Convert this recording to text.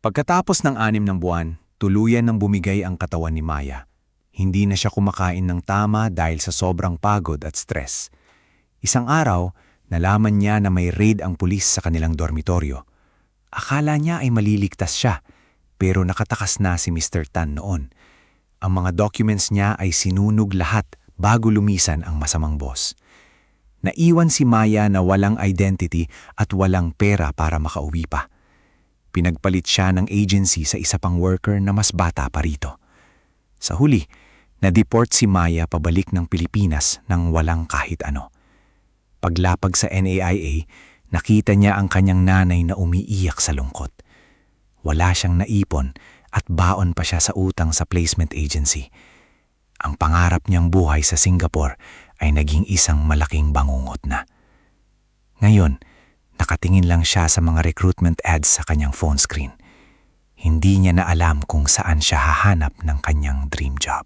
Pagkatapos ng 6 na buwan, tuluyan ng bumigay ang katawan ni Maya. Hindi na siya kumakain ng tama dahil sa sobrang pagod at stress. Isang araw, nalaman niya na may raid ang pulis sa kanilang dormitoryo. Akala niya ay maliligtas siya, pero nakatakas na si Mr. Tan noon. Ang mga documents niya ay sinunog lahat bago lumisan ang masamang boss. Naiwan si Maya na walang identity at walang pera para makauwi pa. Pinagpalit siya ng agency sa isa pang worker na mas bata pa rito. Sa huli, na-deport si Maya pabalik ng Pilipinas nang walang kahit ano. Paglapag sa NAIA, nakita niya ang kanyang nanay na umiiyak sa lungkot. Wala siyang naipon at baon pa siya sa utang sa placement agency. Ang pangarap niyang buhay sa Singapore ay naging isang malaking bangungot na. Ngayon, nakatingin lang siya sa mga recruitment ads sa kanyang phone screen. Hindi niya na alam kung saan siya hahanap ng kanyang dream job.